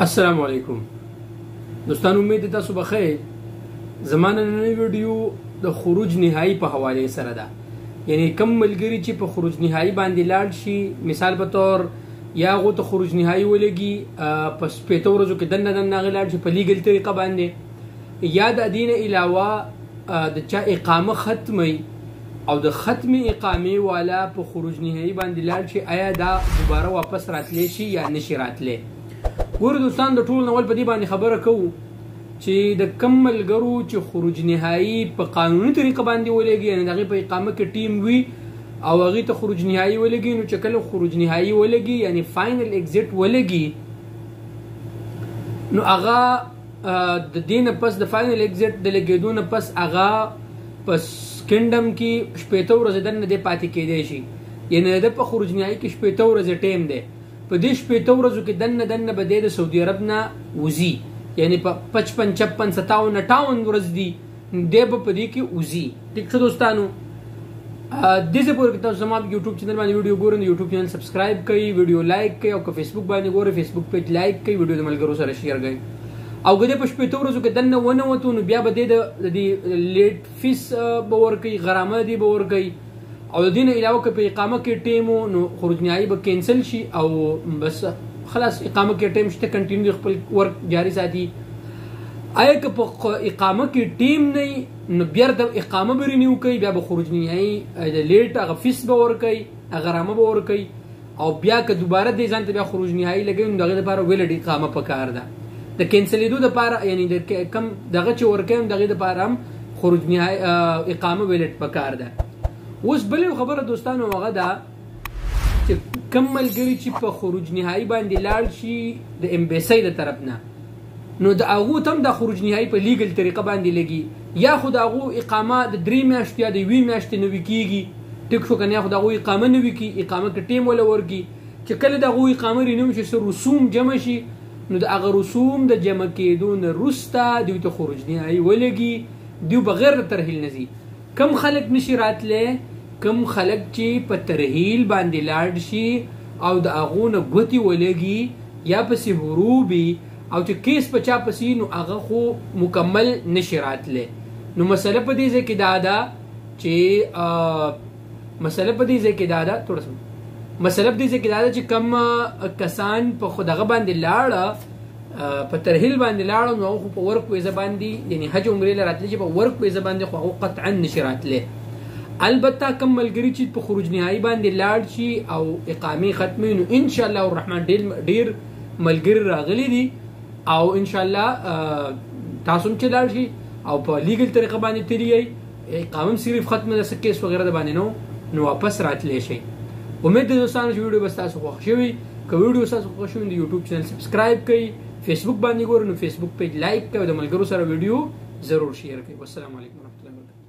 السلام علیکم دوستان، امید ده تاسو بخیر. زمانه نن ویډیو د خروج نهایی په حواله سره ده. یعنی کم ملګری چې په خروج نهایی باندې لاړ شي، مثال په تور یا غو ته خروج نهایی ولګي په سپېته ورځو کې دنه لاړ شي په لیګل طریقه باندې، یا د دین علاوه د چا اقامه ختمي او د ختم اقامه والا په خروج نهایی باندې لاړ شي، آیا دا دوباره واپس راتلی شي یا نشي راتلی؟ ګورو دوستان، د ټول نول په دې باندې خبره کوو چې د کم ملګرو چې خروج نهایی په قانوني طریقه باندې ولګي، یعنی دغه په اقامه کې ټیم وي او هغه ته خروج نهایی ولګي، نو چې کله خروج نهایی ولګي یعنی فاینل ایگزیټ ولګي، نو هغه د دینه پس د فاینل ایگزیټ د لګیدو نه پس هغه پس کینډم کې شپېته ورځې دنه دی پاتې کېدی شي. یعنی د په خروج نهایی کې شپېته ورځې ټیم دی، په دې شپېته ورځو کې دنه به د سعودي عرب نه وځي، یعنی په 55 56 57 58 ورځ دي دی به په دې کې وځي. ټیک شه دوستانو، دغه پورې تاسو زما یوټیوب چینل باندې ویډیو ګورئ، یوټیوب چینل سبسکرایب کړئ، ویډیو لایک کړئ، او که فیسبوک باندې ګورئ فیسبوک پیج لایک کړئ، ویډیو د ملګرو سره شیر کړئ. او که په شپېته ورځو کې دنه ونه وته، نو بیا به د لیټ فیس به ورکوي، غرامه دی به ورکوي، او د دین علاوه که په اقامه کې ټیم نو خروج نهایی به کینسل شي او بس خلاص اقامه کې ټیم شته، کنټینیو خپل ورک جاری ساتي. آیا که په اقامه کې ټیم نه، نو بیا د اقامه به رینیو کوي، بیا به خروج نهایی د لیټ هغه فیس به ورکوي، غرامه به ورکوي، او بیا که دوباره د ځان ته بیا خروج نهایی لګوي، نو دغه لپاره ویلډ اقامه پکار ده. د کینسلیدو لپاره یعنی د کم دغه چې ورکوي دغه لپاره هم خروج نهایی اقامه ویلډ پکار ده. اوس بل خبره دوستانو هغه ده چې کم ملګری چې په خروج نهایی باندې لاړ شي د امبیسي د طرف نه، نو د هغو ته هم د خروج نهایی په لیګل طریقه باندې لګي، یا خو د هغو اقامه د 3 میاشتې یا د 2 میاشتې نوي کېږي. ټیک شو، کنه یا خو د هغو اقامه نوي کېږي، اقامه کې ټیم ولا ورکي، چې کله د هغو اقامه رینیو شي څه رسوم جمع شي، نو د هغه رسوم د جمع کېدو نه وروسته دوی ته خروج نهایی ولګي، دوی بغیر د ترحیل نه ځي. کم خلک نشي راتلی، کم خلک چې په ترحیل باندې لاړ شي او د هغو نه ګوتې ولګي یا پسې هروبي او چې کیس په چا پسې، نو هغه خو مکمل نشي راتلی. نو مسله په دې ځای کې دا ده چې کم کسان په خدغه باندې لاړه، په ترحیل باندې لاړه، نو هغه په ورک ویزه باندې یعنی حج عمرې له راتلی چې په ورک ویزه باندې خو هغه قطعا نشي راتلی. البته کم ملګری چې په خروج نهایی باندې لاړ شي او اقامه ختمي، نو ان شاء الله الرحمن ډیر ملګری راغلي دي، او ان شاء الله تاسو هم چې لاړ شي او په لیګل طریقه باندې تیری اقامه صرف ختمه د کیس وغیرہ د باندې نو واپس راتلی شي. امید ده دوستانو چې ویډیو بس تاسو خوښ شوي. که ویډیو تاسو خوښ شوي د یوټیوب چینل سبسکرایب کړئ، فیسبوک باندې ګورئ نو فیسبوک پیج لایک کړئ، او د ملګرو سره ویډیو ضرور شیر کړئ. والسلام علیکم ورحمۃ اللہ وبرکاتہ.